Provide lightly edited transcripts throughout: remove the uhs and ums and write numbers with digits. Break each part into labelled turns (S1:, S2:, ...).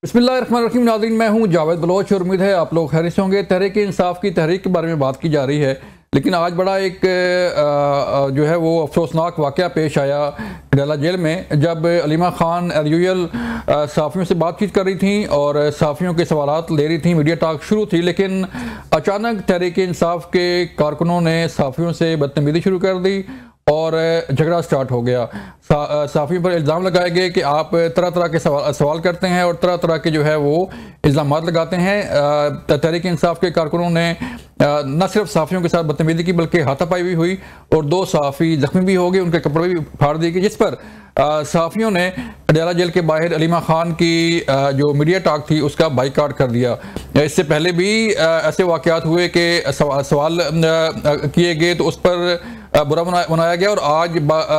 S1: बिस्मिल्लाहिर्रहमानिर्रहीम। नाज़रीन, मैं हूं जावेद बलोच और उम्मीद है आप लोग खैरियत से होंगे। तहरीक इंसाफ की तहरीक के बारे में बात की जा रही है, लेकिन आज बड़ा एक जो है वो अफसोसनाक वाक़या पेश आया अडयाला जेल में, जब अलीमा खान एल सहाफ़ियों से बातचीत कर रही थी और सहाफ़ियों के सवालात ले रही थी। मीडिया टॉक शुरू थी, लेकिन अचानक तहरीक इंसाफ के कारकुनों ने सहाफ़ियों से बदतमीज़ी शुरू कर दी और झगड़ा स्टार्ट हो गया। सहाफ़ियों पर इल्ज़ाम लगाए गए कि आप तरह तरह के सवाल करते हैं और तरह तरह के जो है वो इल्ज़ाम लगाते हैं। तहरीक इंसाफ के कारकुनों ने न सिर्फ सहाफ़ियों के साथ बदतमीज़ी की बल्कि हाथापाई भी हुई और 2 सहाफ़ी ज़ख्मी भी हो गए, उनके कपड़े भी फाड़ दिए गए, जिस पर सहाफ़ियों ने अडयाला जेल के बाहर अलीमा खान की जो मीडिया टॉक थी उसका बाइकाट कर दिया। इससे पहले भी ऐसे वाक़यात हुए कि सवाल किए गए तो उस पर बुरा बनाया गया, और आज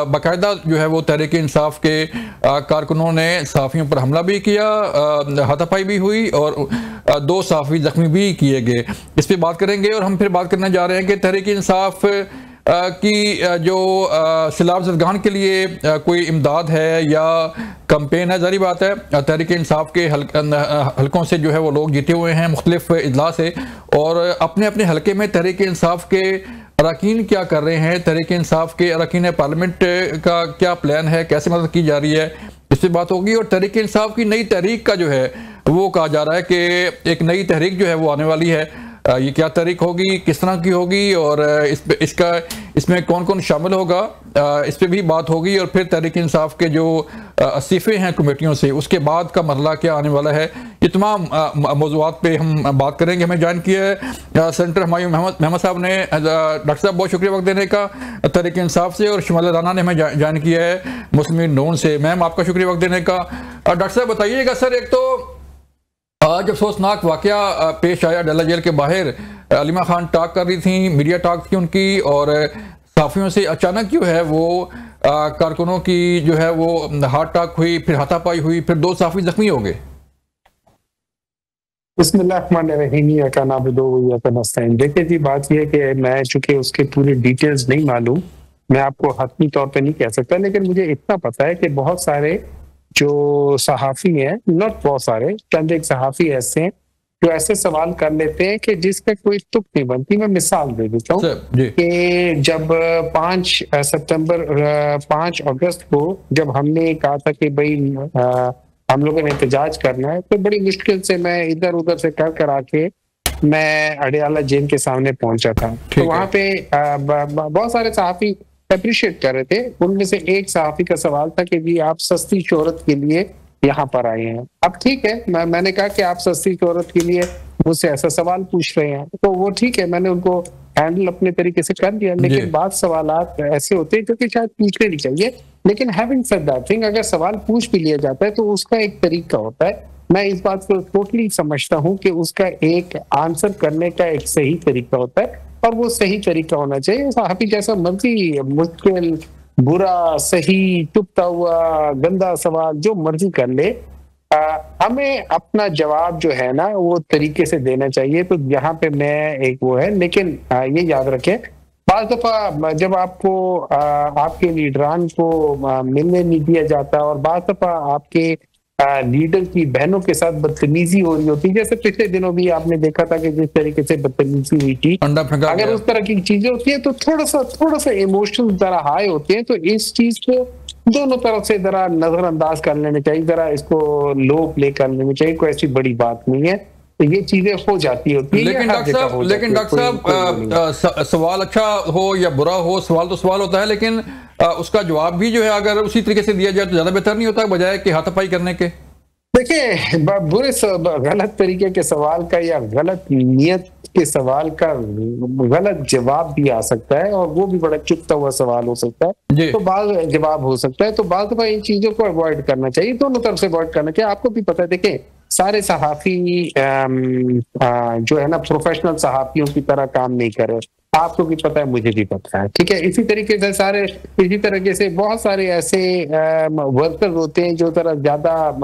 S1: बाकायदा जो है वो तहरीक इंसाफ के कारकुनों ने सहाफ़ियों पर हमला भी किया, हाथापाई भी हुई और 2 सहाफ़ी ज़ख्मी भी किए गए। इस पर बात करेंगे और हम फिर बात करने जा रहे हैं कि तहरीक इंसाफ की जो सैलाब ज़दगान के लिए कोई इमदाद है या कंपेन है। जारी बात है, तहरीक इंसाफ के हलकों से जो है वो लोग जीते हुए हैं मुख्तलिफ इजला से, और अपने अपने हलके में तहरीक इंसाफ के अरकान क्या कर रहे हैं, तहरीक इंसाफ के अरकान पार्लियामेंट का क्या प्लान है, कैसे मदद की जा रही है, इस पर बात होगी। और तहरीक इंसाफ की नई तहरीक का जो है वो कहा जा रहा है कि एक नई तहरीक जो है वो आने वाली है। ये क्या तहरीक होगी, किस तरह की होगी और इसमें कौन कौन शामिल होगा, इस पर भी बात होगी। और फिर तहरीक इंसाफ के जो इस्तीफ़े हैं कमेटियों से, उसके बाद का मरला क्या आने वाला है, ये तमाम मौज़ूआत पे हम बात करेंगे। हमें ज्वाइन किया है सेनेटर हुमायूं महमद साहब ने। डॉक्टर साहब, बहुत शुक्रिया वक्त देने का तहरीक इंसाफ से। और शमाल राना ने हमें ज्वाइन किया है मुस्लिम नून से। मैम, आपका शुक्रिया वक्त देने का। डॉक्टर साहब बताइएगा सर, एक तो आज अफसोसनाक वाक़या पेश आया अडयाला जेल के बाहर। अलीमा खान टॉक कर रही थी, मीडिया टॉक थी उनकी, और सहाफ़ियों से अचानक जो है वो कारकुनों की जो है वो हाथ टॉक हुई, फिर हाथापाई हुई, फिर 2 सहाफ़ी ज़ख्मी हो गए।
S2: देखिए जी, बात यह है कि मैं चूंकि उसके पूरे डिटेल्स नहीं मालूम, मैं आपको हतमी तौर पे नहीं कह सकता, लेकिन मुझे इतना पता है कि बहुत सारे जो सहाफ़ी हैं, नॉट बहुत सारे, चंद एक सहाफ़ी ऐसे हैं जो ऐसे सवाल कर लेते हैं कि जिसका कोई तुक नहीं बनती। मैं मिसाल दे देता हूँ कि जब 5 अगस्त को जब हमने कहा था कि भाई हम लोगों ने एहतजाज करना है, तो बड़ी मुश्किल से मैं इधर उधर से कर आके मैं अडयाला जेल के सामने पहुंचा था। तो वहां पे बहुत सारे सहाफ़ी अप्रिशिएट कर रहे थे। उनमें से एक सहाफ़ी का सवाल था कि जी आप सस्ती शोहरत के लिए यहाँ पर आए हैं। अब ठीक है, मैंने कहा कि आप सस्ती शोहरत के लिए मुझसे ऐसा सवाल पूछ रहे हैं, तो वो ठीक है, मैंने उनको हैंडल अपने तरीके से कर दिया। लेकिन बाद सवालात ऐसे होते हैं जो कि शायद पूछने नहीं चाहिए, लेकिन हैविंग सेड दैट थिंग, अगर सवाल पूछ भी लिया जाता है तो उसका एक तरीका होता है। मैं इस बात को टोटली समझता हूँ कि उसका एक आंसर करने का एक सही तरीका होता है, और वो सही तरीका होना चाहिए। सहाफ़ी जैसा मर्जी मुश्किल, बुरा, सही, चुपता हुआ, गंदा सवाल जो मर्जी कर ले, हमें अपना जवाब जो है ना वो तरीके से देना चाहिए। तो यहाँ पे मैं एक वो है, लेकिन ये याद रखें, बाज़ दफ़ा जब आपको आपके लीडरान को मिलने नहीं दिया जाता, और बाज़ दफ़ा आपके लीडर की बहनों के साथ बदतमीजी हो रही होती, जैसे पिछले दिनों भी आपने देखा था कि जिस तरीके से बदतमीजी हुई थी, अगर उस तरह की चीजें होती है तो थोड़ा सा इमोशनल जरा हाई होते हैं, तो इस चीज को दोनों तरफ से जरा नजरअंदाज कर लेना चाहिए, जरा इसको लो प्ले कर लेना चाहिए। कोई ऐसी बड़ी बात नहीं है, तो ये चीजें हो जाती होती है।
S1: लेकिन डॉक्टर साहब, सवाल अच्छा हो या बुरा हो, सवाल तो सवाल होता है, लेकिन उसका जवाब भी जो है अगर उसी तरीके से दिया जाए तो ज्यादा बेहतर नहीं होता बजाय कि हाथापाई करने के?
S2: देखिए, बुरे गलत तरीके के सवाल का या गलत नियत के सवाल का गलत जवाब भी आ सकता है, और वो भी बड़ा चुपता हुआ सवाल हो सकता है, तो बाल जवाब हो सकता है। तो बाल दफा इन चीजों को अवॉइड करना चाहिए, दोनों तरफ से अवॉइड करना चाहिए। आपको भी पता है, देखें, सारे सहाफ़ी जो है ना प्रोफेशनल सहाफ़ियों की तरह काम नहीं कर रहे। आपको भी पता है, मुझे भी पता है, ठीक है। इसी तरीके से इसी तरीके से बहुत सारे ऐसे वर्कर्स होते हैं जो जरा ज्यादा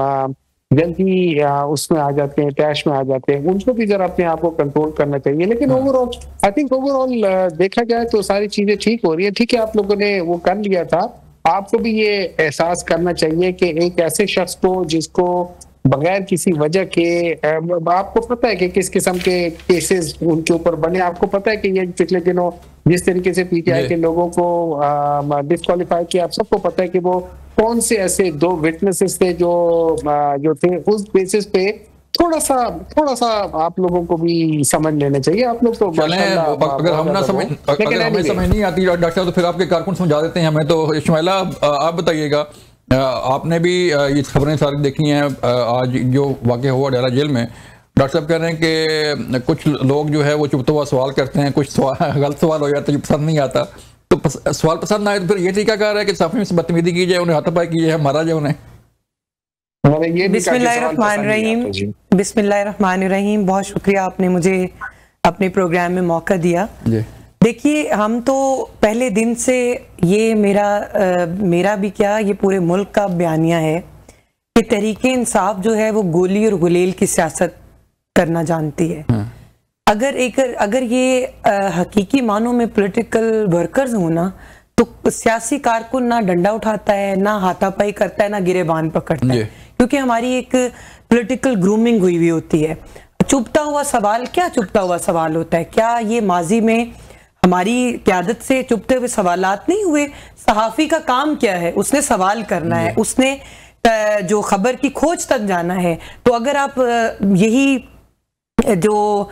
S2: जल्दी उसमें आ जाते हैं, टैश में आ जाते हैं, उनको भी जरा अपने आप को कंट्रोल करना चाहिए। लेकिन ओवरऑल आई थिंक ओवरऑल देखा जाए तो सारी चीजें ठीक हो रही है। ठीक है, आप लोगों ने वो कर लिया था, आपको भी ये एहसास करना चाहिए कि एक ऐसे शख्स को जिसको बगैर किसी वजह के आपको पता है कि किस किस्म के केसेस उनके ऊपर बने, आपको पता है कि ये पिछले दिनों जिस तरीके से पीटीआई के लोगों को डिस्क्वालीफाई किया, आप सबको पता है कि वो कौन से ऐसे 2 विटनेसेस थे जो थे। उस बेसिस पे थोड़ा सा आप लोगों को भी समझ लेना चाहिए। आप लोग तो
S1: अगर हमें समझ नहीं आती डॉक्टर साहब, तो फिर आपके कारकुन समझा देते हैं हमें। तो इस्माइला, आप बताइएगा, आपने भी ये खबरें सारी देखी हैं। आज जो वाक़या हुआ अडयाला जेल में, डॉक्टर साहब कह रहे हैं कि कुछ लोग जो है वो चुपता हुआ सवाल करते हैं, कुछ गलत सवाल हो जाता है जो पसंद नहीं आता। तो सवाल पसंद ना आए तो फिर ये तरीका कह रहा है कि साफी में बदतमीजी की जाए, उन्हें हाथापाई की जाए, मारा जाए उन्हें।
S3: बिस्मिल्लाहिर्रहमानिर्रहीम। बहुत शुक्रिया, आपने मुझे अपने प्रोग्राम में मौका दिया। देखिए, हम तो पहले दिन से ये मेरा भी क्या, ये पूरे मुल्क का बयानिया है कि तहरीके इंसाफ जो है वो गोली और गुलेल की सियासत करना जानती है। अगर ये हकीकी मानों में पॉलिटिकल वर्कर्स हो ना, तो सियासी कारकुन ना डंडा उठाता है, ना हाथापाई करता है, ना गिरेबान पकड़ता है, क्योंकि हमारी एक पॉलिटिकल ग्रूमिंग हुई हुई होती है। चुपता हुआ सवाल, क्या चुपता हुआ सवाल होता है? क्या ये माजी में हमारी क़यादत से चुपते हुए सवालात नहीं हुए? सहाफ़ी का काम क्या है? उसने सवाल करना है, उसने जो खबर की खोज तक जाना है। तो अगर आप यही जो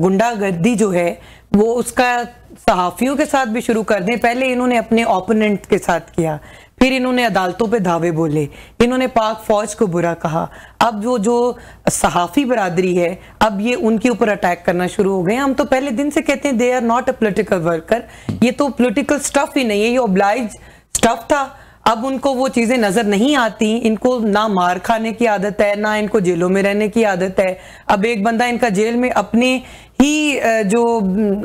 S3: गुंडागर्दी जो है वो उसका सहाफ़ियों के साथ भी शुरू कर दें। पहले इन्होंने अपने ओपोनेंट के साथ किया, फिर इन्होंने अदालतों पे धावे बोले, इन्होंने पाक फौज को बुरा कहा। अब वो जो सहाफ़ी बरादरी है, अब ये उनके ऊपर अटैक करना शुरू हो गए। हम तो पहले दिन से कहते हैं they are not a political worker, ये तो पॉलिटिकल स्टफ ही नहीं है, ये ऑब्लाइज स्टफ था। अब उनको वो चीजें नजर नहीं आती, इनको ना मार खाने की आदत है, ना इनको जेलों में रहने की आदत है। अब एक बंदा इनका जेल में अपने ही जो,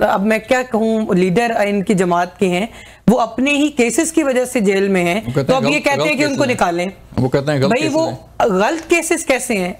S3: अब मैं क्या कहूँ, लीडर इनकी जमात के हैं, वो अपने ही केसेस की वजह से जेल में हैं। तो अब ये कहते हैं कि उनको निकालें।
S1: वो कहते हैं
S3: भाई वो गलत केसेस कैसे हैं?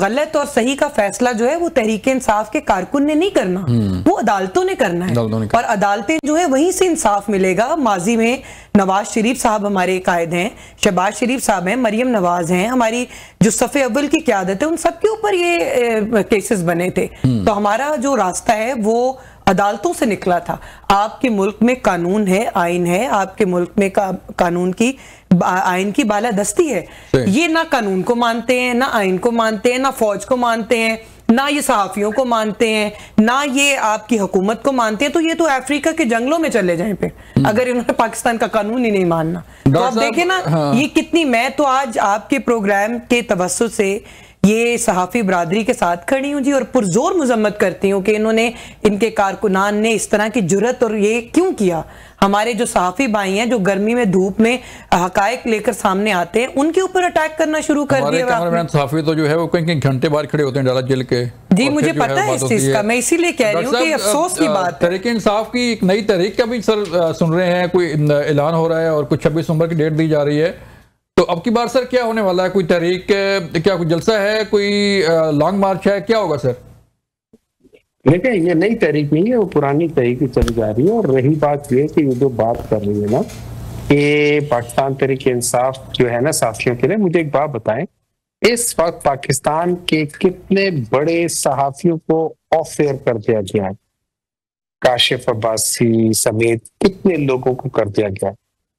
S3: गलत और सही का फैसला जो है वो तहरीके इंसाफ के कारकुन ने नहीं करना, वो अदालतों ने करना है। और अदालतें जो है वहीं से इंसाफ मिलेगा। माजी में नवाज शरीफ साहब हमारे कायद हैं, शहबाज शरीफ साहब हैं, मरियम नवाज हैं, हमारी जो सफ़े अव्वल की क़यादत है, उन सबके ऊपर ये केसेस बने थे। तो हमारा जो रास्ता है वो अदालतों से निकला था। आपके मुल्क में कानून है, आइन है, आपके मुल्क में कानून की आइन की बालादस्ती है। ये ना कानून को मानते हैं, ना आइन को मानते हैं, ना फौज को मानते हैं, ना ये सहाफियों को मानते हैं, ना ये आपकी हुकूमत को मानते हैं। तो ये तो अफ्रीका के जंगलों में चले जाएं पे, अगर इन्होंने पाकिस्तान का कानून ही नहीं मानना। तो आप देखें ना, ये कितनी, मैं तो आज आपके प्रोग्राम के तवज्जुह से ये सहाफ़ी बरादरी के साथ खड़ी हूँ जी, और पुरजोर मजम्मत करती हूँ कि इन्होंने, इनके कारकुनान ने इस तरह की जुर्रत और ये क्यों किया। हमारे जो सहाफ़ी भाई हैं जो गर्मी में धूप में हकायक लेकर सामने आते हैं, उनके ऊपर अटैक करना शुरू कर दिया।
S1: सहाफ़ी तो जो है वो कहीं घंटे बाहर खड़े होते हैं अडयाला जेल के।
S3: जी, मुझे पता है इस चीज का, मैं इसीलिए कह रही हूँ कि अफसोस की बात है।
S1: तहरीक इंसाफ की एक नई तहरीक का भी सर सुन रहे हैं, कोई ऐलान हो रहा है और कुछ 26 नवंबर की डेट दी जा रही है। तो अब की बार सर क्या होने वाला है? कोई तहरीक, क्या कोई जलसा है, कोई लॉन्ग मार्च है, क्या होगा सर?
S2: देखिए, ये नई तहरीक नहीं है, वो पुरानी तहरीक चली जा रही है। और रही बात ये कि ये जो बात कर रही है ना कि पाकिस्तान तहरीक इंसाफ जो है ना सहाफियों के लिए, मुझे एक बात बताएं, इस वक्त पाकिस्तान के कितने बड़े सहाफियों को ऑफ एयर कर दिया गया है? काशिफ अब्बासी समेत कितने लोगों को कर दिया गया?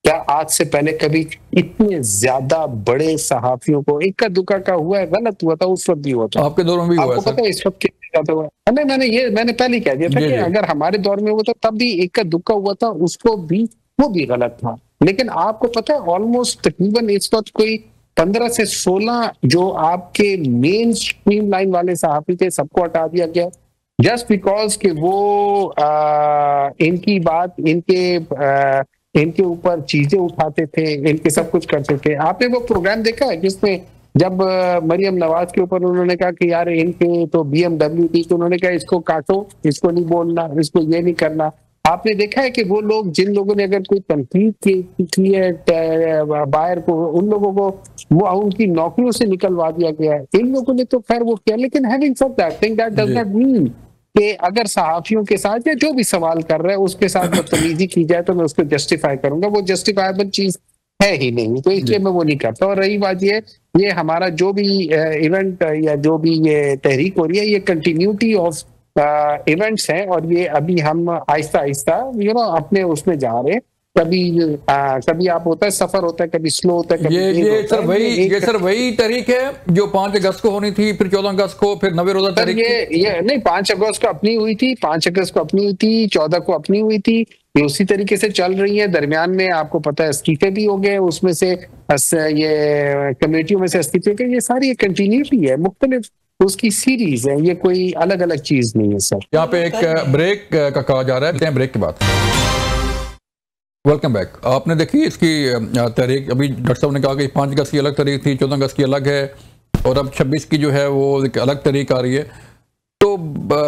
S2: क्या आज से पहले कभी इतने ज्यादा बड़े सहाफियों को, इक्का दुक्का का हुआ है, गलत हुआ था, उस वक्त भी हुआ था,
S1: आपके दौर में भी हुआ?
S2: आपको पता है इस वक्त कितने ज्यादा हुआ है? मैंने पहले कह दिया था कि अगर हमारे दौर में हुआ था तब भी इक्का दुक्का हुआ था, उसको भी वो भी गलत था। लेकिन आपको पता है ऑलमोस्ट तकरीबन इस वक्त कोई 15 से 16 जो आपके मेन स्ट्रीम लाइन वाले सहाफी थे, सबको हटा दिया गया जस्ट बिकॉज कि वो इनकी बात, इनके ऊपर चीजें उठाते थे, इनके सब कुछ करते थे। आपने वो प्रोग्राम देखा है जिसमें जब मरियम नवाज के ऊपर उन्होंने कहा कि यार इनके तो BMW थी, तो उन्होंने कहा इसको काटो, इसको नहीं बोलना, इसको ये नहीं करना। आपने देखा है कि वो लोग, जिन लोगों ने अगर कोई तनकीद की है बाहर को, उन लोगों को वो उनकी नौकरियों से निकलवा दिया गया है। इन लोगों ने तो खैर वो किया, लेकिन having said that thing that does not mean कि अगर सहाफियों के साथ या जो भी सवाल कर रहा है उसके साथ बदतमीजी की जाए तो मैं उसको जस्टिफाई करूंगा। वो जस्टिफाइबल चीज है ही नहीं, तो इसलिए मैं वो नहीं करता। और रही बात ये हमारा जो भी इवेंट या जो भी ये तहरीक हो रही है, ये कंटिन्यूटी ऑफ इवेंट्स हैं, और ये अभी हम आहिस्ता आहिस्ता अपने उसमें जा रहे हैं। कभी आप होता है सफर होता है, कभी स्लो होता है, कभी
S1: ये सर वही तहरीक है जो 5 अगस्त को होनी थी, फिर 14 अगस्त को, फिर 90 रोजा तहरीक।
S2: ये नहीं, 5 अगस्त को अपनी हुई थी, 5 अगस्त को अपनी हुई थी, 14 को अपनी हुई थी, ये उसी तरीके से चल रही है। दरमियान में आपको पता है इस्तीफे भी हो गए, उसमें से ये कमेटियों में से इस्तीफे के, ये सारी कंटिन्यूटी है, मुख्तलिफ उसकी सीरीज है, ये कोई अलग अलग चीज नहीं है सर।
S1: यहाँ पे एक ब्रेक का कहा जा रहा है, ब्रेक के बाद वेलकम बैक। आपने देखी इसकी तहरीक, अभी डॉक्टर साहब ने कहा कि 5 अगस्त की अलग तहरीक थी, 14 अगस्त की अलग है, और अब 26 की जो है वो एक अलग तहरीक आ रही है। तो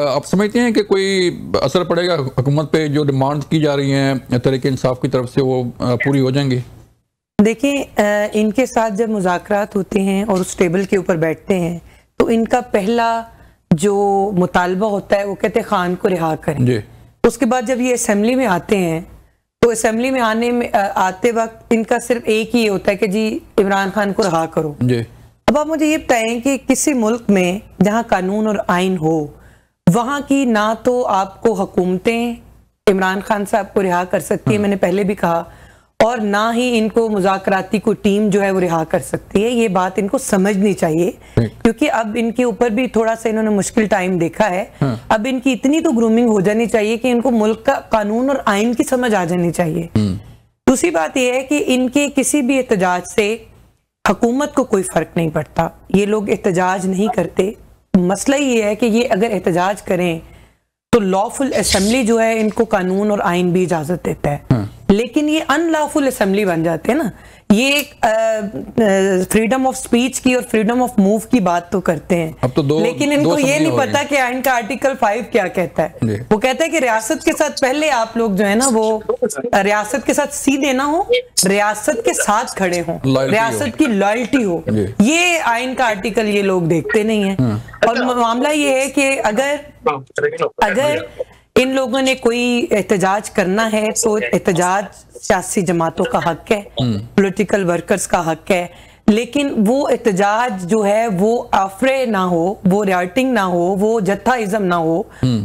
S1: आप समझते हैं कि कोई असर पड़ेगा हुकूमत पे, जो डिमांड की जा रही हैं तहरीक इंसाफ की तरफ से, वो पूरी हो जाएंगी?
S3: देखिए, इनके साथ जब मुज़ाकरात होते हैं और उस टेबल के ऊपर बैठते हैं, तो इनका पहला जो मुतालबा होता है वो कहते हैं खान को रिहा करें जी। उसके बाद जब ये असेंबली में आते हैं, तो असेंबली में आते वक्त इनका सिर्फ एक ही होता है कि जी इमरान खान को रिहा करो जी। अब आप मुझे ये बताएं कि किसी मुल्क में जहां कानून और आइन हो, वहां की ना तो आपको हुकूमतें इमरान खान साहब को रिहा कर सकती है, मैंने पहले भी कहा, और ना ही इनको मुज़ाकराती कोई टीम जो है वो रिहा कर सकती है। ये बात इनको समझनी चाहिए, क्योंकि अब इनके ऊपर भी थोड़ा सा इन्होंने मुश्किल टाइम देखा है। अब इनकी इतनी तो ग्रूमिंग हो जानी चाहिए कि इनको मुल्क का कानून और आइन की समझ आ जानी चाहिए। दूसरी बात यह है कि इनके किसी भी एहतजाज से हुकूमत को कोई फर्क नहीं पड़ता, ये लोग एहतजाज नहीं करते। मसला ये है कि ये अगर एहतजाज करें तो लॉफुल असेंबली जो है इनको कानून और आइन भी इजाजत देता है, लेकिन ये अनलॉफुल असेंबली बन जाते हैं ना। ये एक फ्रीडम ऑफ स्पीच की और फ्रीडम ऑफ मूव की बात तो करते हैं,
S1: अब तो
S3: लेकिन इनको ये नहीं पता कि आइन का आर्टिकल 5 क्या कहता है। वो कहता है कि रियासत के साथ पहले आप लोग जो है ना वो रियासत के साथ सीधे ना हो, रियासत के साथ खड़े हो, रियासत की लॉयल्टी हो। ये आइन का आर्टिकल ये लोग देखते नहीं है। और मामला ये है कि अगर इन लोगों ने कोई एहतजाज करना है तो एहतजाज सियासी जमातों का हक है, पॉलिटिकल वर्कर्स का हक है, लेकिन वो एहतजाज जो है वो आफरे ना हो, वो राइटिंग ना हो, वो जत्थाइज्म ना हो,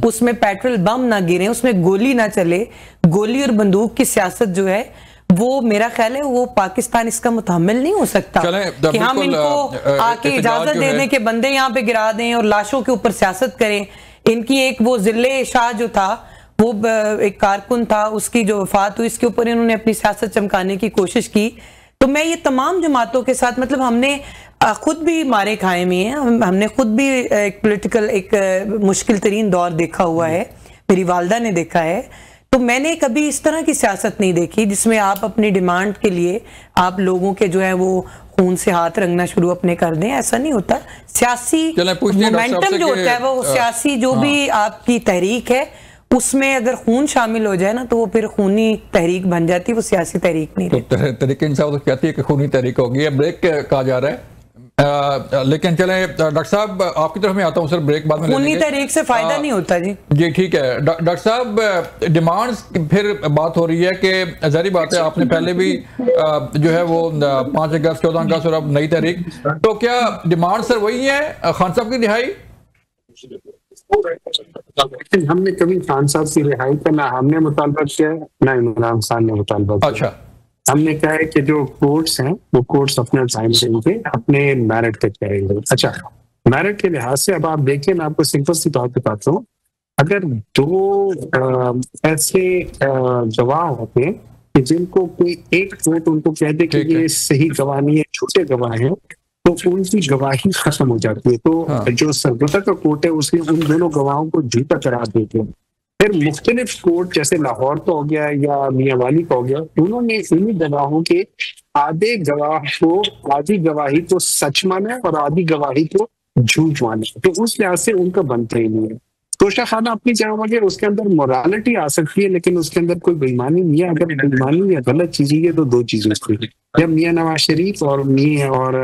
S3: उसमें पेट्रोल बम ना गिरे, उसमें गोली ना चले। गोली और बंदूक की सियासत जो है वो मेरा ख्याल है वो पाकिस्तान इसका मुतहम्मिल नहीं हो सकता कि हम इनको आके इजाजत दे दें कि बंदे यहाँ पे गिरा दें और लाशों के ऊपर सियासत करें। इनकी एक वो जिले शाह जो था, वो एक कारकुन था, उसकी जो वफात हुई, इसके ऊपर इन्होंने अपनी सियासत चमकाने की कोशिश की। तो मैं ये तमाम जमातों के साथ, मतलब हमने खुद भी मारे खाए में है, हमने खुद भी एक पॉलिटिकल एक मुश्किल तरीन दौर देखा हुआ है, मेरी वालदा ने देखा है। तो मैंने कभी इस तरह की सियासत नहीं देखी जिसमें आप अपनी डिमांड के लिए आप लोगों के जो है वो खून से हाथ रंगना शुरू अपने कर दें। ऐसा नहीं होता। सियासी मोमेंटम जो होता है वो सियासी जो भी आपकी तहरीक है उसमें अगर खून शामिल हो जाए ना तो वो फिर खूनी तहरीक बन जाती है, वो सियासी तहरीक नहीं।
S1: तो तहरीक इंसाफ तो कहती है कि खूनी तहरीक होगी। ब्रेक कहा जा रहा है, लेकिन चले डॉक्टर साहब आपकी तरफ में आता हूँ सर, ब्रेक बाद में।
S3: खूनी तहरीक से फायदा नहीं होता जी।
S1: जी ठीक है डॉक्टर साहब, डिमांड्स फिर बात हो रही है कि जारी बात है आपने पहले भी जो है वो 5 अगस्त 14 अगस्त और अब नई तहरीक, तो क्या डिमांड सर वही है खान साहब की रिहाई?
S2: लेकिन हमने कभी खान साहब की रिहाई का ना हमने मुतालबा किया ना इमरान खान ने मुतालबा किया। अच्छा, हमने कहा है कि जो कोर्ट्स हैं वो कोर्ट्स अपना टाइम देंगे, अपने मेरिट पे करेंगे। अच्छा, मेरिट के लिहाज से अब आप देखिए, मैं आपको सिंपल सी बात बताता हूँ। अगर 2 ऐसे गवाह होते हैं कि जिनको कोई एक कोर्ट उनको कह दे कि ये सही गवाह नहीं है, झूठे गवाह हैं, तो उनकी गवाही खत्म हो जाती है। तो जो सरगोदा का कोर्ट है उसने उन दोनों गवाहों को झूठा करार देते हैं। फिर मुख्तलिफ कोर्ट जैसे लाहौर का हो गया या मियांवाली का हो गया, उन्होंने इन्हीं गवाहों के आधे गवाह को आधी गवाही को सच माना और आधी गवाही को झूठ माना, तो उस लिहाज से उनका बनता ही नहीं है। तोशा खाना अपनी जगह वगैरह उसके अंदर मोरालिटी आ सकती है, लेकिन उसके अंदर कोई बेईमानी नहीं है। अगर बेईमानी या गलत चीज है तो 2 चीजें उसकी। जब मियां नवाज शरीफ और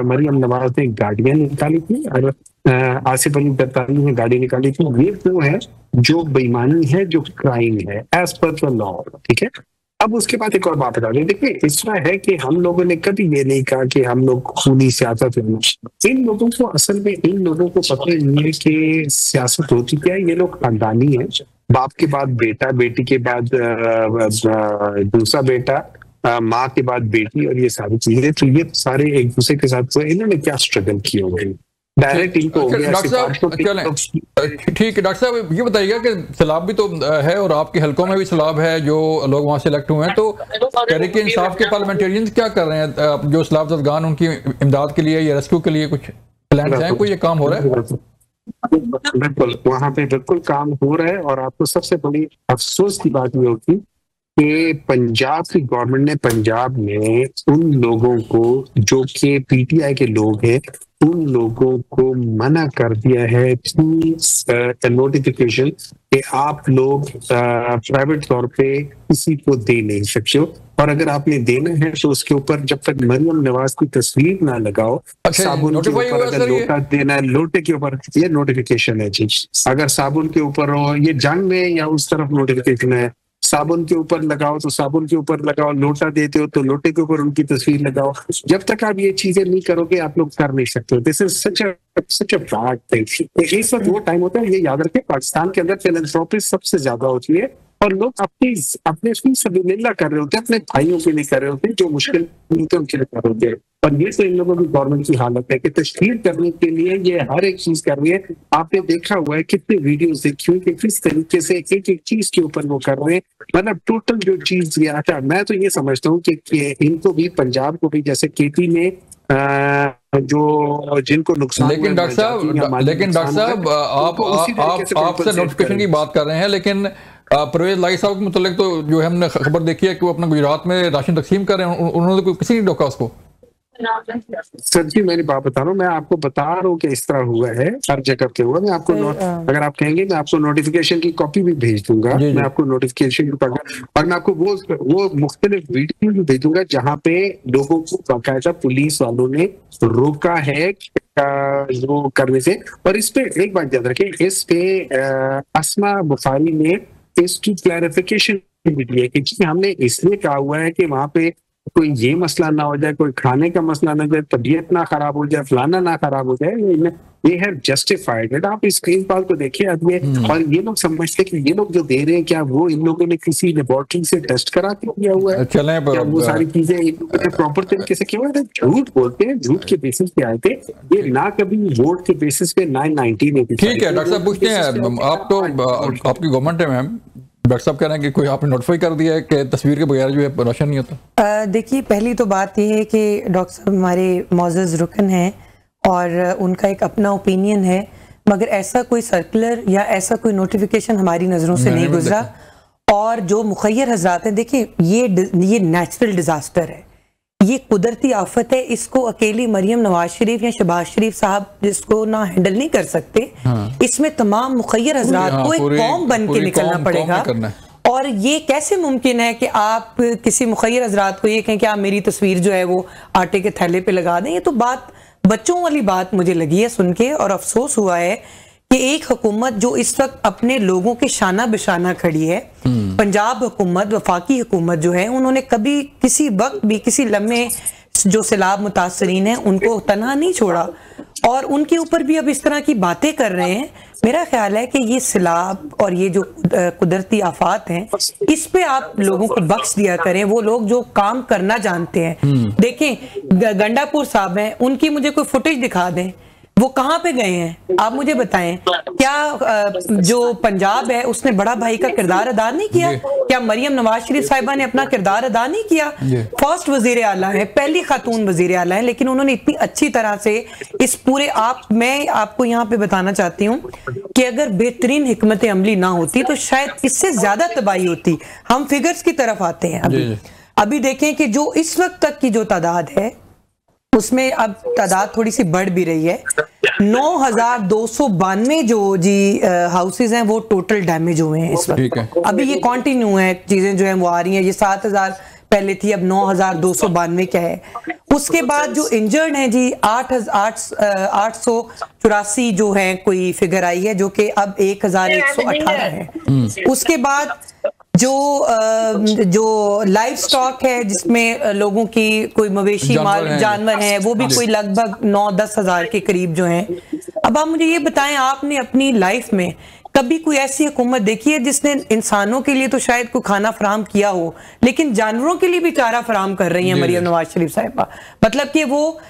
S2: मरियम नवाज ने गाड़ियां निकाली थी और आसिफ अली दत्तानी ने गाड़ी निकाली थी, ये वो है जो बेईमानी है, जो क्राइम है एज पर द लॉ, ठीक है। अब उसके बाद एक और बात बता दें, देखिए इस तरह है कि हम लोगों ने कभी ये नहीं कहा कि हम लोग खूनी सियासत में, इन लोगों को असल में इन लोगों को पता नहीं है कि सियासत होती क्या है। ये लोग खानदानी है, बाप के बाद बेटा, बेटी के बाद दूसरा बेटा, माँ के बाद बेटी, और ये सारी चीजें, तो ये सारे एक दूसरे के साथ इन्होंने क्या स्ट्रगल किए होंगे डायरेक्ट इनको हो गया।
S1: डॉक्टर साहब ठीक है, डॉक्टर साहब ये बताइएगा कि सैलाब भी तो है और आपके हलकों में भी सैलाब है जो लोग वहां से इलेक्ट हुए हैं, तो तहरीक इंसाफ के पार्लियामेंटेरियंस क्या कर रहे हैं जो सैलाब ज़दगान उनकी इमदाद के लिए या रेस्क्यू के लिए कुछ प्लान है, कोई ये काम हो रहा है?
S2: बिल्कुल, वहां पे बिल्कुल काम हो रहा है। और आपको सबसे बड़ी अफसोस की बात ये होगी कि पंजाब की गवर्नमेंट ने पंजाब में उन लोगों को जो कि पीटीआई के लोग हैं, उन लोगों को मना कर दिया है कि नोटिफिकेशन कि आप लोग प्राइवेट तौर पे किसी को दे नहीं सकते हो, और अगर आपने देना है तो उसके ऊपर जब तक मरियम नवाज की तस्वीर ना लगाओ, साबुन के ऊपर अगर लोटा देना है, लोटे के ऊपर, ये नोटिफिकेशन है जी। अगर साबुन के ऊपर हो, ये जंग में या उस तरफ नोटिफिकेशन है, साबुन के ऊपर लगाओ तो साबुन के ऊपर लगाओ, लोटा देते हो तो लोटे के ऊपर उनकी तस्वीर लगाओ। जब तक आप ये चीजें नहीं करोगे आप लोग कर नहीं सकते। This is such a bad thing. इस वक्त वो टाइम होता है, ये याद रखें, पाकिस्तान के अंदर फिलैंथ्रोपी सबसे ज्यादा होती है और लोग अपने सबिलिल्लाह कर रहे होते हैं, अपने भाइयों के लिए कर रहे होते हैं, जो मुश्किल होते हैं उनके लिए कर रहे होते हैं। और ये तो इन लोगों की गवर्नमेंट की हालत है कि तशहीर करने के लिए ये हर एक चीज कर रही है। आपने देखा हुआ है कितने वीडियोस देखी हुई कि किस तरीके से एक एक चीज के ऊपर वो कर रहे हैं, मतलब टोटल जो चीज ये आता है। मैं तो ये समझता हूँ कि इनको भी, पंजाब को भी, जैसे केपी में जो जिनको नुकसान,
S1: लेकिन डॉक्टर साहब आपसे नोटिफिकेशन की बात कर रहे हैं, लेकिन परवेज लाई साहब के मुतालिक तो जो है हमने खबर देखी है कि वो अपना गुजरात में राशन तकसीम कर रहे हैं, उन्होंने किसी नहीं रोका उसको।
S2: सर जी मेरी बात बता रहा हूँ, मैं आपको बता रहा हूँ कि इस तरह हुआ है, हर जगह पे हुआ। मैं आपको अगर आप कहेंगे मैं आपको नोटिफिकेशन की कॉपी भी भेज दूंगा, मैं आपको नोटिफिकेशन और मैं आपको वो मुख्तलिफ वीडियो भी भेजूंगा जहाँ पे लोगों को बाकायदा पुलिस वालों ने रोका है वो करने से। और इस पे एक बात याद रखें, इस पे अस्मा बुखारी ने इसकी क्लैरिफिकेशन भी दी है कि हमने इसलिए कहा हुआ है कि वहां पे कोई ये मसला ना हो जाए, कोई खाने का मसला ना हो जाए, तबीयत ना खराब हो जाए, फलाना ना खराब हो जाए, ये है जस्टिफाइड। आप इस बात को देखिए आदमी, और ये लोग समझते कि ये लोग जो दे रहे हैं क्या वो इन लोगों ने किसी लेबोरेटरी से टेस्ट करा के किया हुआ है, क्या वो सारी चीजें प्रॉपर तरीके से किया हुआ है? झूठ बोलते हैं, झूठ के बेसिस पे आए थे ये, ना कभी वोट के बेसिस पे 990 में।
S1: ठीक है डॉक्टर साहब, पूछते हैं आप तो आपकी गवर्नमेंट है मैम, डॉक्टर साहब कह रहे हैं कि कोई आपने नोटिफाई कर दिया है कि तस्वीर के बगैर जो है राशन नहीं होता।
S3: देखिए पहली तो बात यह है कि डॉक्टर साहब हमारे मौजूद रुकन हैं और उनका एक अपना ओपिनियन है, मगर ऐसा कोई सर्कुलर या ऐसा कोई नोटिफिकेशन हमारी नज़रों से नहीं गुजरा। और जो मुखय्यर हजरात हैं, देखिए ये नेचुरल डिजास्टर है, ये कुदरती आफत है, इसको अकेली मरियम नवाज शरीफ या शहबाज शरीफ साहब जिसको ना हैंडल नहीं कर सकते। इसमें तमाम मुखय्यर हजरात को एक कौम बन के निकलना पड़ेगा। और ये कैसे मुमकिन है कि आप किसी मुखय्यर हजरात को ये कहें कि आप मेरी तस्वीर जो है वो आटे के थैले पे लगा दें? ये तो बात बच्चों वाली बात मुझे लगी है सुन के, और अफसोस हुआ है कि एक हुकूमत जो इस वक्त अपने लोगों के शाना बिशाना खड़ी है, पंजाब हुकूमत, वफाकी हुकूमत जो है, उन्होंने कभी किसी वक्त भी किसी लम्हे जो सैलाब मुतासरीन है उनको तनहा नहीं छोड़ा, और उनके ऊपर भी अब इस तरह की बातें कर रहे हैं। मेरा ख्याल है कि ये सैलाब और ये जो कुदरती आफात हैं, इस पे आप लोगों को बख्श दिया करें, वो लोग जो काम करना जानते हैं। देखें गंडापुर साहब हैं, उनकी मुझे कोई फुटेज दिखा दें, वो कहाँ पे गए हैं आप मुझे बताएं। क्या जो पंजाब है उसने बड़ा भाई का किरदार अदा नहीं किया? क्या मरियम नवाज शरीफ साहिबा ने अपना किरदार अदा नहीं किया? फर्स्ट वजीर आला है, पहली खातून वजीर आला है, लेकिन उन्होंने इतनी अच्छी तरह से इस पूरे मैं आपको यहाँ पे बताना चाहती हूँ कि अगर बेहतरीन हिकमत अमली ना होती तो शायद इससे ज्यादा तबाही होती। हम फिगर्स की तरफ आते हैं, अभी देखें कि जो इस वक्त तक की जो तादाद है उसमें अब तादाद थोड़ी सी बढ़ भी रही है। 9,292 जो जी हाउसेज हैं वो टोटल डैमेज हुए हैं इस वक्त। अभी ये कंटिन्यू है, चीजें जो हैं वो आ रही हैं। ये 7,000 पहले थी, अब 9,292 क्या है। उसके बाद जो इंजर्ड हैं जी 884 जो है कोई फिगर आई है, जो कि अब 1,118 है। उसके बाद जो लाइव स्टॉक है जिसमें लोगों की कोई मवेशी जानवर हैं वो भी कोई लगभग 9-10 हज़ार के करीब जो हैं। अब आप मुझे ये बताएं, आपने अपनी लाइफ में कभी कोई ऐसी हुकूमत देखी है जिसने इंसानों के लिए तो शायद कोई खाना फराम किया हो लेकिन जानवरों के लिए भी चारा फराम कर रही हैं मरियम नवाज शरीफ साहिबा? मतलब कि वो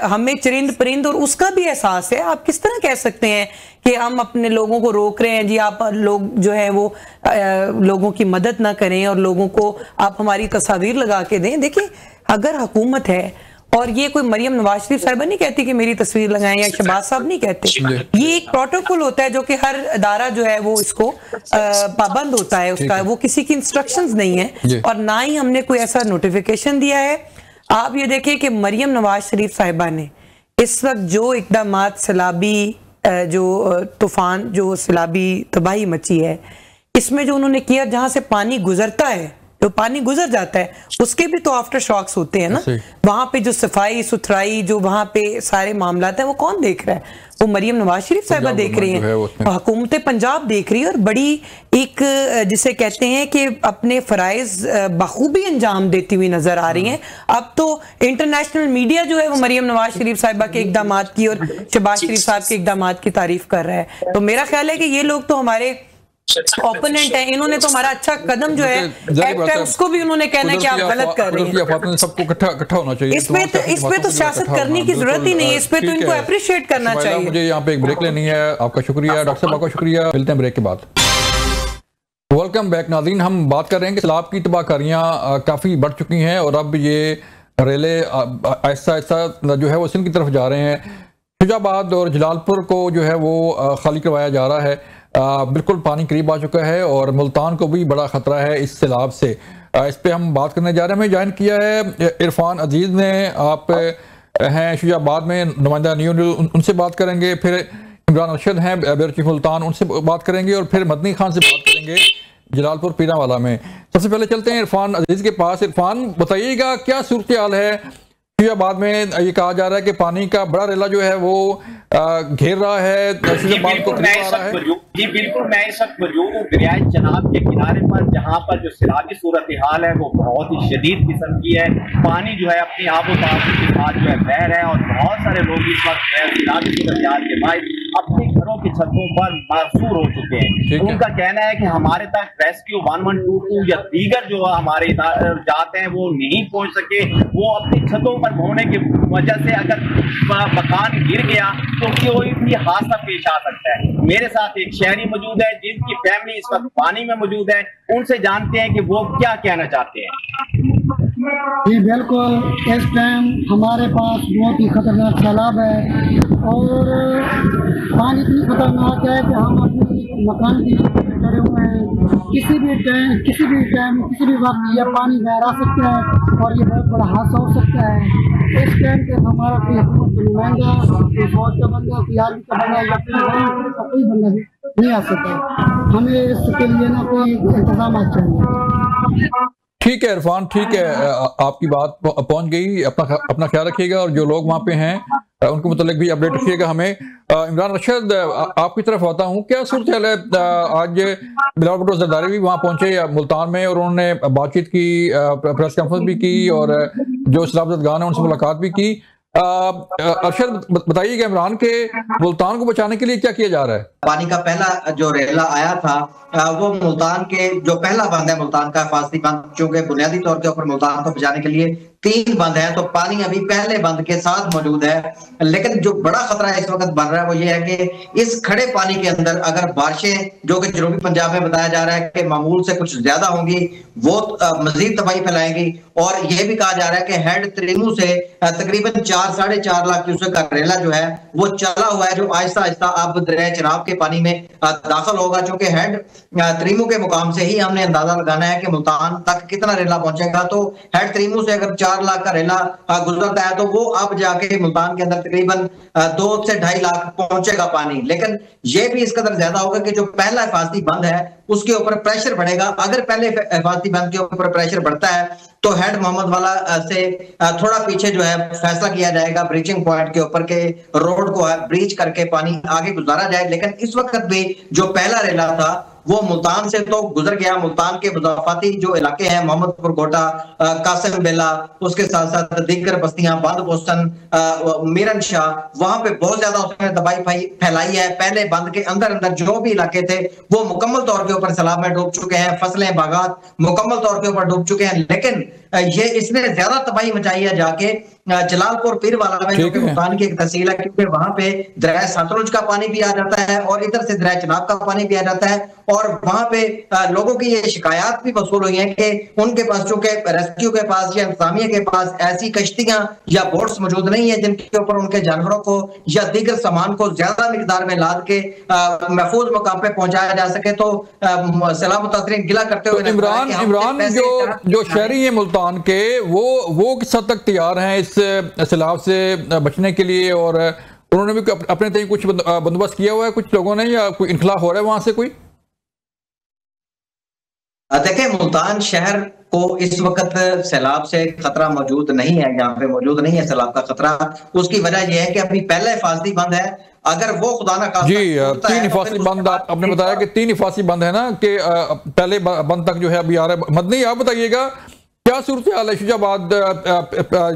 S3: हमें चरिंद परिंद और उसका भी एहसास है। आप किस तरह कह सकते हैं कि हम अपने लोगों को रोक रहे हैं? जी आप लोग जो है वो लोगों की मदद ना करें और लोगों को आप हमारी तस्वीर लगा के दें। देखिए, अगर हुकूमत है, और ये कोई मरियम नवाज शरीफ साहिबा नहीं कहती कि मेरी तस्वीर लगाएं, या शहबाज साहब नहीं कहते, ये एक प्रोटोकॉल होता है जो कि हर अदारा जो है वो इसको पाबंद होता है उसका, वो किसी की इंस्ट्रक्शंस नहीं है और ना ही हमने कोई ऐसा नोटिफिकेशन दिया है। आप ये देखिए कि मरियम नवाज शरीफ साहिबा ने इस वक्त जो इकदामात, सैलाबी जो तूफान, जो सैलाबी तबाही मची है, इसमें जो उन्होंने किया, जहां से पानी गुजरता है, जो पानी गुजर जाता है उसके भी तो आफ्टर शॉक्स होते हैं ना। वहां पे जो सफाई सुथराई, जो वहां पे सारे मामला हैं, वो कौन देख रहा है? वो मरियम नवाज शरीफ साहिबा देख रही हैं, हुकूमत पंजाब देख रही है और बड़ी एक जिसे कहते हैं कि अपने फराइज बखूबी अंजाम देती हुई नजर आ रही हैं। अब तो इंटरनेशनल मीडिया जो है वो मरियम नवाज शरीफ साहिबा के इकदामात की और शहबाज शरीफ साहब के इकदामात की तारीफ कर रहा है। तो मेरा ख्याल है कि ये लोग तो हमारे ओपोनेंट है, इन्होंने तो हमारा अच्छा कदम जो है एक्ट है उसको भी उन्होंने कहना है कि आप गलत कर रहे हैं। सबको इकट्ठा होना चाहिए। इसमें तो सियासत करने की जरूरत ही नहीं है, इस पे तो इनको अप्रिशिएट करना चाहिए। मुझे यहाँ पे एक ब्रेक लेनी है। आपका शुक्रिया डॉक्टर साहब, आपका शुक्रिया। मिलते हैं ब्रेक के बाद। वेलकम बैक नाज़रीन। हम बात कर रहे हैं कि सैलाब की तबाहकारियाँ काफ़ी बढ़ चुकी हैं और अब ये रेले ऐसा ऐसा जो है वो सिंध की तरफ जा रहे हैं। शुजाबाद और जलालपुर को जो है वो खाली करवाया जा रहा है। बिल्कुल पानी करीब आ चुका है और मुल्तान को भी बड़ा ख़तरा है इस सैलाब से। इस पे हम बात करने जा रहे हैं। हमें ज्वाइन किया है इरफान अजीज़ ने। आप हैं शुजाबाद में नुमाइंदा न्यूज़, उनसे बात करेंगे। फिर इमरान अरशद हैं ब्यूरो चीफ मुल्तान, उनसे बात करेंगे और फिर मदनी खान से बात करेंगे जलालपुर पीरावाला में। सबसे पहले चलते हैं इरफान अजीज़ के पास। इरफान, बताइएगा क्या सूरत हाल है शुजाबाद में? ये कहा जा रहा है कि पानी का बड़ा रेला जो है वो घेर रहा है शुजाबाद को, करीब आ रहा है।
S4: जी बिल्कुल, मैं इस वक्त मौजूद हूँ दरियाए चनाब के किनारे पर, जहाँ पर जो सैलाबी सूरत हाल है वो बहुत ही शदीद किस्म की है। पानी जो है अपनी आबोताबी के साथ जो है बह रहा है और बहुत सारे लोग इस वक्त जो है सैलाबी सूरत हाल के बाद अपने घरों की छतों पर मासूर हो चुके हैं। उनका कहना है कि हमारे तक रेस्क्यू 1122 या दीगर जो हमारे जाते हैं वो नहीं पहुंच सके। वो अपनी छतों पर होने की वजह से अगर मकान गिर गया तो कोई भी हादसा पेश आ सकता है। मेरे साथ एक शहरी मौजूद है जिनकी फैमिली इस वक्त पानी में मौजूद है। उनसे जानते हैं कि वो क्या कहना चाहते हैं।
S5: जी बिल्कुल, इस टाइम हमारे पास बहुत ही खतरनाक सैलाब है और पानी इतनी खतरनाक है कि हम अपने मकान की खड़े हुए हैं। किसी भी टाइम किसी भी वक्त यह पानी बह आ सकता है और ये बहुत बड़ा हादसा हो सकता है। इस टाइम पे हमारा कोई हुकूमत का नुमाइंदा, कोई फौज का बंदा, कोई आर्मी का बंदा या कोई बंदा नहीं आ सकता। हमें इसके लिए ना कोई इंतजाम चाहिए।
S1: ठीक है इरफान, ठीक है, आपकी बात पहुंच गई। अपना ख्याल रखिएगा और जो लोग वहाँ पे हैं उनके मुतालिक भी अपडेट रखिएगा हमें। इमरान अरशद, आपकी तरफ आता हूँ, क्या सूरत हाल है? आज बिलावल भुट्टो जरदारी भी वहाँ पहुंचे मुल्तान में और उन्होंने बातचीत की, प्रेस कॉन्फ्रेंस भी की और जो सैलाबजदगान है उनसे मुलाकात भी की। अरशद, बताइएगा इमरान के मुल्तान को बचाने के लिए क्या किया जा रहा है?
S6: पानी का पहला जो रेला आया था वो मुल्तान के जो पहला बंद है मुल्तान का हिफाजती बंद, चूंकि बुनियादी तौर के ऊपर मुल्तान को बचाने के लिए 3 बंद है तो पानी अभी पहले बंद के साथ मौजूद है। लेकिन जो बड़ा खतरा इस वक्त बन रहा है वो ये है कि इस खड़े पानी के अंदर अगर बारिशें, जो कि जनूबी पंजाब में बताया जा रहा है कि मामूल से कुछ ज्यादा होंगी, वो मजीद तबाही फैलाएंगी। और ये भी कहा जा रहा है कि हेड त्रिमू से तकरीबन 4-4.5 लाख क्यूसेक का रेला जो है वो चला हुआ है, जो आहिस्ता आहिस्ता अब दरिया चनाब के पानी में दाखिल होगा। चूंकि हेड त्रिमू के मुकाम से ही हमने अंदाजा लगाना है कि मुल्तान तक कितना रेला पहुंचेगा। तो हेड त्रिमू से अगर 4 लाख का रेला गुजरता है तो वो अब जाके मुल्तान के अंदर तकरीबन 2 से 2.5 लाख पहुंचेगा पानी। लेकिन ये भी इस कदर ज्यादा होगा कि जो पहला हिफाजती बंद है उसके ऊपर प्रेशर बढ़ेगा। अगर पहले हिफाजती बंद के ऊपर प्रेशर बढ़ता है तो हेड मोहम्मद वाला से थोड़ा पीछे जो है फैसला किया जाएगा ब्रीचिंग पॉइंट के ऊपर के रोड को ब्रीच करके पानी आगे गुजारा जाए। लेकिन इस वक्त भी जो पहला रेला था वो मुल्तान से तो गुजर गया। मुल्तान के मुजाफाती जो इलाके हैं, मोहम्मदपुर कोटा, कासिम बेला, उसके साथ साथ दीगर बस्तियां, बंद पोस्टन, मीरन शाह, वहां पे बहुत ज्यादा उसने तबाही फैलाई है। पहले बंद के अंदर अंदर जो भी इलाके थे वो मुकम्मल तौर के ऊपर सैलाब में डूब चुके हैं, फसलें बागात मुकम्मल तौर के ऊपर डूब चुके हैं। लेकिन ये इसने ज्यादा तबाही मचाई है जाके जलालपुर पीरवाला में, जो कि मुल्तान की एक तहसील है, क्योंकि वहां पे दरिया सतलुज का पानी भी आ जाता है और इधर से दरिया चनाब का पानी भी आ जाता है। और वहां पे लोगों की ये शिकायत भी वसूल हुई है कि उनके पास, चूंकि रेस्क्यू के पास या इंतजामिया के पास ऐसी कश्तियां या बोट्स मौजूद नहीं है जिनके ऊपर उनके जानवरों को या दीगर सामान को ज्यादा मिकदार में लाद के महफूज मकाम पे पहुंचाया जा सके। तो सैलाब मुतासरीन गिला करते हुए
S1: इमरान जो शहरी है मुल्तान के, वो किस हद तक तैयार हैं इस सैलाब से बचने के लिए, और उन्होंने भी अपने तय कुछ बंदोबस्त किया हुआ है कुछ लोगों ने, या कोई इनखला हो रहा है वहां से कोई?
S6: देखिए, मुल्तान शहर को इस वक्त सैलाब से खतरा मौजूद नहीं है, यहाँ पे मौजूद नहीं है सैलाब का खतरा। उसकी वजह यह है कि अभी पहला हिफाजती बंद है। अगर वो खुदा ना खास्ता
S1: जी 3 हिफाजती बंद, आपने बताया कि 3 हिफाजती बंद है ना, कि पहले बंद तक जो है अभी आ रहा है। मदनी, आप बताइएगा क्या सूरत हाल है शुजाबाद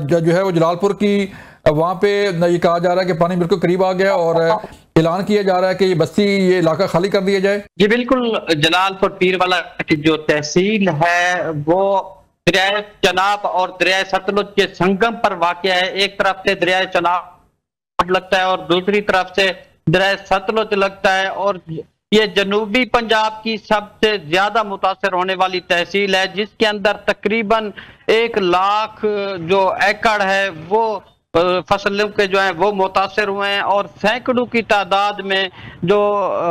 S1: जो है वो जलालपुर की, वहां पे ये कहा जा रहा है कि पानी बिल्कुल करीब आ गया और ऐलान किया जा रहा है कि ये बस्ती, ये इलाका खाली कर दिया जाए।
S7: जी बिल्कुल, जलालपुर पीरवाला की जो तहसील है वो दरिया चनाब और दरिया सतलुज के संगम पर वाक़या है। एक तरफ से दरिया चनाब लगता है और दूसरी तरफ से दरिया सतलुज लगता है, और ये जनूबी पंजाब की सबसे ज्यादा मुतासर होने वाली तहसील है, जिसके अंदर तकरीबन 1 लाख जो एकड़ है वो फसलों के जो है वो मुतासर हुए हैं, और सैकड़ों की तादाद में जो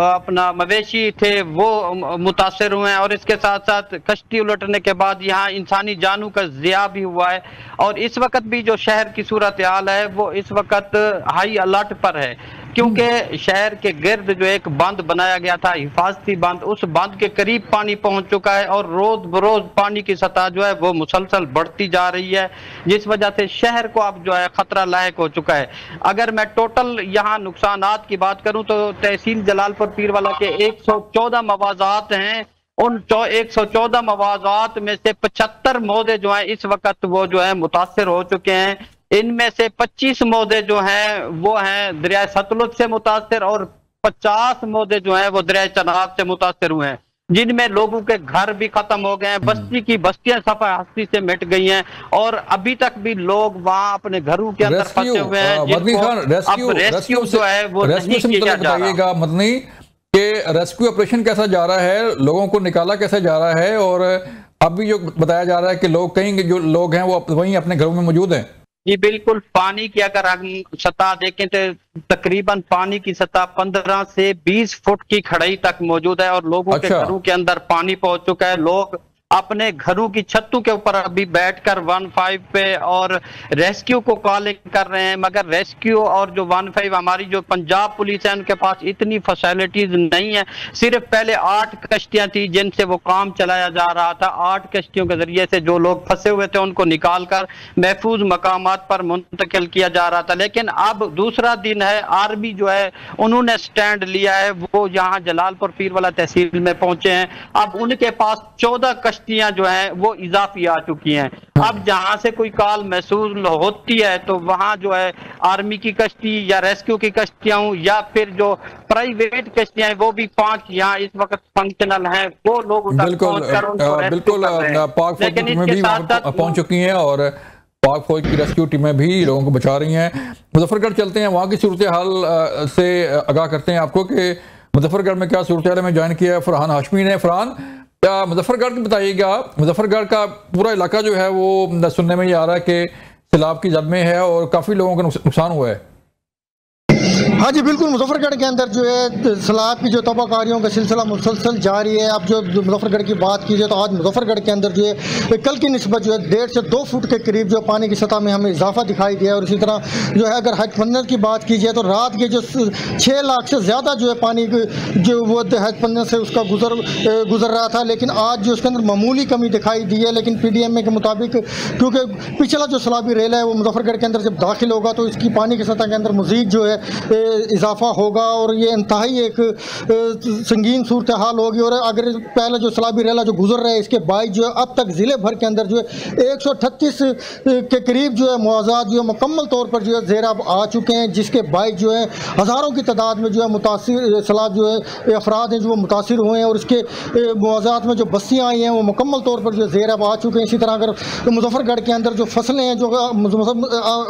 S7: अपना मवेशी थे वो मुतासर हुए हैं। और इसके साथ साथ कश्ती उलटने के बाद यहाँ इंसानी जानों का ज़िया भी हुआ है। और इस वक्त भी जो शहर की सूरत हाल है वो इस वक्त हाई अलर्ट पर है, क्योंकि शहर के गिर्द जो एक बंद बनाया गया था, हिफाजती बंद, उस बंद के करीब पानी पहुंच चुका है और रोज बरोज पानी की सतह जो है वो मुसलसल बढ़ती जा रही है, जिस वजह से शहर को अब जो है खतरा लायक हो चुका है। अगर मैं टोटल यहाँ नुकसानात की बात करूं तो तहसील जलालपुर पीरवाला के 114 मवाज़ात हैं। उन 114 मवाज़ात में से 75 मौदे जो हैं इस वक्त वो जो है मुतासर हो चुके हैं। इनमें से 25 मौदे जो हैं वो हैं दरिया सतलुज से मुतासर, और 50 मौदे जो हैं वो दरिया चनाब से मुतासर हुए हैं, जिनमें लोगों के घर भी खत्म हो गए हैं, बस्ती की बस्तियां सफा हस्ती से मिट गई हैं, और अभी तक भी लोग वहां अपने घरों के अंदर फंसे हुए हैं। रेस्क्यू जो है वो नहीं किया जा रहा।
S1: मदनी के रेस्क्यू ऑपरेशन कैसा जा रहा है, लोगों को निकाला कैसा जा रहा है, और अभी जो बताया जा रहा है कि लोग कहीं जो लोग हैं वो वहीं अपने घरों में मौजूद हैं?
S7: जी बिल्कुल, पानी की अगर हम सतह देखें तो तकरीबन पानी की सतह 15 से 20 फुट की खड़ाई तक मौजूद है, और लोगों के घरों के अंदर पानी पहुंच चुका है। लोग अपने घरों की छतों के ऊपर अभी बैठकर 15 पे और रेस्क्यू को कॉलिंग कर रहे हैं, मगर रेस्क्यू और जो 15 हमारी जो पंजाब पुलिस है उनके पास इतनी फैसिलिटीज नहीं है। सिर्फ पहले 8 कश्तियां थी जिनसे वो काम चलाया जा रहा था। 8 कश्तियों के जरिए से जो लोग फंसे हुए थे उनको निकाल कर महफूज मकामात पर मुंतकिल किया जा रहा था। लेकिन अब दूसरा दिन है, आर्मी जो है उन्होंने स्टैंड लिया है, वो यहाँ जलालपुर पीरवाला तहसील में पहुंचे हैं। अब उनके पास 14 कश्तियां जो हैं वो इजाफी आ चुकी हैं। अब जहां से कोई कॉल महसूस होती है तो वहां जो है आर्मी की कश्ती या रेस्क्यू की कश्तियां या फिर जो प्राइवेट कश्तियां हैं वो भी 5 यहाँ इस वक्त फंक्शनल हैं, वो लोग
S1: बिल्कुल पाक फौज में भी पहुंच चुकी हैं और पाक फौज की रेस्क्यू टीमें भी लोगों को बचा रही हैं। मुजफ्फरगढ़ चलते हैं, वहाँ की सूरत हाल से आगाह करते हैं आपको कि मुजफ्फरगढ़ में क्या सूरत हाल में ज्वाइन किया है फरहान हाशमी ने। फरहान, मुजफ्फरगढ़ बताइएगा, मुजफ्फरगढ़ का पूरा इलाका जो है वो सुनने में ये आ रहा है कि सैलाब की जद में है और काफ़ी लोगों का नुकसान हुआ है।
S5: हाँ जी बिल्कुल, मुजफ्फरगढ़ के अंदर जो है सैलाब की जो तबाहकारियों का सिलसिला मुसलसल जारी है। अब जो मुजफ्फरगढ़ की बात की जाए तो आज मुजफ्फरगढ़ के अंदर जो है कल की निस्बत जो है 1.5 से 2 फुट के करीब जो पानी की सतह में हमें इजाफा दिखाई दिया। और इसी तरह जो है अगर हज पंदर की बात की जाए तो रात के जो 6 लाख से ज़्यादा जो है पानी जो वो हज पंदर से उसका गुजर रहा था, लेकिन आज जो उसके अंदर मामूली कमी दिखाई दी है। लेकिन PDMA के मुताबिक क्योंकि पिछला जो सैलाबी रेला है वो मुजफ्फरगढ़ के अंदर जब दाखिल होगा तो इसकी पानी की सतह के अंदर मज़ीद जो है इजाफा होगा और ये इंतहाई एक संगीन सूरत हाल होगी। और अगर पहले जो सलाबी रेला जो गुजर रहा है इसके बाईस जो है अब तक ज़िले भर के अंदर जो है 138 के करीब जो है मुआवजात जो है मुकम्मल तौर पर जो है ज़ेराब आ चुके हैं, जिसके बाईस जो है हज़ारों की तादाद में जो है मुतासिर सैलाब जो है अफराद हैं जो मुतासिर हुए हैं और उसके मुआवजात में जो बस्तियाँ आई हैं वो मुकम्मल तौर पर जो ज़ेराब आ चुके हैं। इसी तरह अगर मुजफ्फरगढ़ के अंदर जो फसलें हैं जो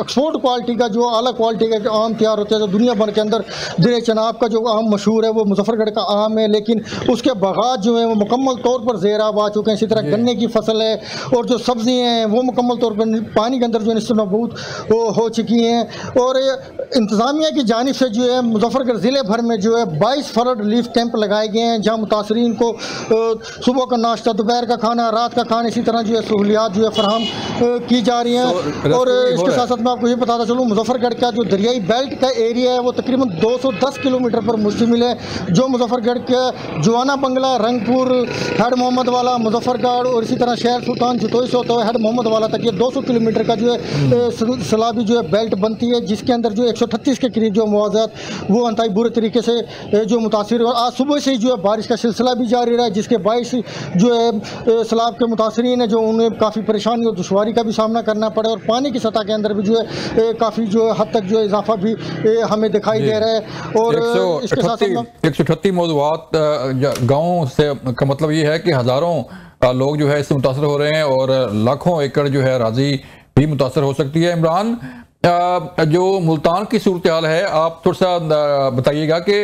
S5: एक्सपोर्ट क्वालिटी का जो आला क्वालिटी का आम तैयार होता है, जो दुनिया भर के अंदर दिरे चनाब का जो आम मशहूर है वो मुजफ्फरगढ़ का आम है, लेकिन उसके बागात जो है वो मुकम्मल तौर पर ज़ेराब आ चुके हैं। इसी तरह गन्ने की फसल है और जो सब्जियाँ हैं वो मुकम्मल तौर पर पानी के अंदर जो है बहुत हो चुकी हैं। और इंतज़ामिया की जानिब से जो है मुजफ्फरगढ़ ज़िले भर में जो है 22 फरद रिलीफ कैंप लगाए गए हैं, जहाँ मुतासरीन को सुबह का नाश्ता, दोपहर का खाना, रात का खाना, इसी तरह जो है सहूलियात जो है फराहम की जा रही हैं। और इसके साथ साथ मैं आपको ये बताता चलूँ मुजफ्फरगढ़ का जो दरियाई बेल्ट का एरिया है वो तकरीबन 210 किलोमीटर पर मुश्तमिल है, जो मुजफ्फरगढ़ के जुआना बंगला, रंगपुर, हेड मोहम्मद वाला, मुजफ्फरगढ़ और इसी तरह शहर सुल्तान जतोई से होता है हेड मोहम्मद वाला तक ये 200 किलोमीटर का जो है सैलाबी जो है बेल्ट बनती है, जिसके अंदर जो 138 के करीब जो मुआवजात वो अंतहाई बुरे तरीके से जो मुतासिर। और आज सुबह से ही जो है बारिश का सिलसिला भी जारी रहा है, जिसके बायस जो है सैलाब के मुतासरीन है जो उन्हें काफ़ी परेशानी और दुश्वारी का भी सामना करना पड़ा और पानी की सतह के अंदर भी जो है काफ़ी जो हद तक जो है इजाफा भी हमें दिखाई दे रहा है। और इसके साथ
S1: 138 मौजूद गाँव से का मतलब ये है कि हज़ारों लोग जो है इससे मुतासर हो रहे हैं और लाखों एकड़ जो है राजी भी मुतासर हो सकती है। इमरान, जो मुल्तान की सूरत हाल है आप थोड़ा सा बताइएगा कि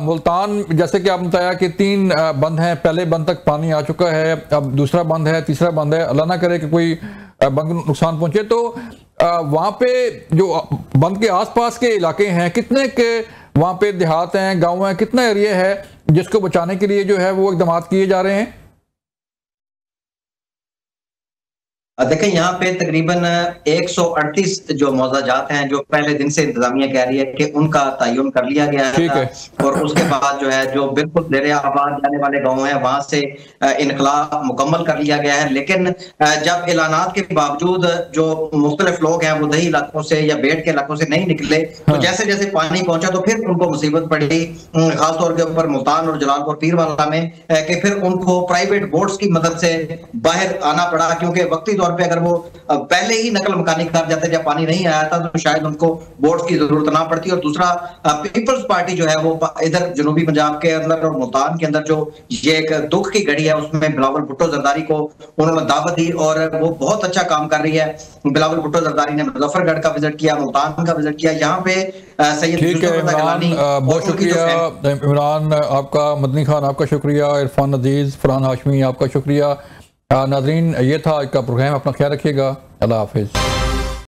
S1: मुल्तान जैसे कि आपने बताया कि 3 बंद हैं, पहले बंद तक पानी आ चुका है, अब दूसरा बंद है, तीसरा बंद है, अल्लाह ना करे कि कोई बंद को नुकसान पहुंचे, तो वहाँ पे जो बंद के आसपास के इलाके हैं कितने के वहाँ पे देहात हैं, गाँव हैं, कितना एरिया है जिसको बचाने के लिए जो है वो इकदाम किए जा रहे हैं?
S6: देखें यहाँ पे तकरीबन 138 जो मौजाजात हैं जो पहले दिन से इंतजामिया कह रही है कि उनका तयन कर लिया गया है और उसके बाद जो है जो बिल्कुल ज़ेरे आबाद जाने वाले गांव हैं वहां से इनखला मुकम्मल कर लिया गया है। लेकिन जब ऐलानात के बावजूद जो मुख्तलिफ लोग हैं वो दही इलाकों से या बेट के इलाकों से नहीं निकले, तो जैसे जैसे पानी पहुंचा तो फिर उनको मुसीबत पड़ी, खासतौर के ऊपर मुल्तान और जलालपुर पीरवाला में, कि फिर उनको प्राइवेट बोट्स की मदद से बाहर आना पड़ा, क्योंकि वक्ती तौर पे अगर वो पहले ही नकल मकानी कर जाते जब पानी नहीं आया था तो शायद उनको बोट्स की जरूरत ना पड़ती। और दूसरा पीपल्स पार्टी जो है वो इधर जनूबी पंजाब के अंदर और मुल्तान के अंदर जो ये एक दुख की घड़ी है उसमें बिलावल भुट्टो जरदारी को उन्होंने दावत दी और वो बहुत अच्छा काम कर रही है। बिलावल भुट्टो जरदारी ने मुजफ्फरगढ़ का विजिट किया, मुल्तान का विजिट किया, यहाँ पे
S1: ठीक है इमरान, बहुत शुक्रिया इमरान आपका, मदनी खान आपका शुक्रिया, इरफान अजीज, फरहान हाशमी आपका शुक्रिया। नाजरीन ये था आज का प्रोग्राम, अपना ख्याल रखिएगा, अल्लाह हाफिज।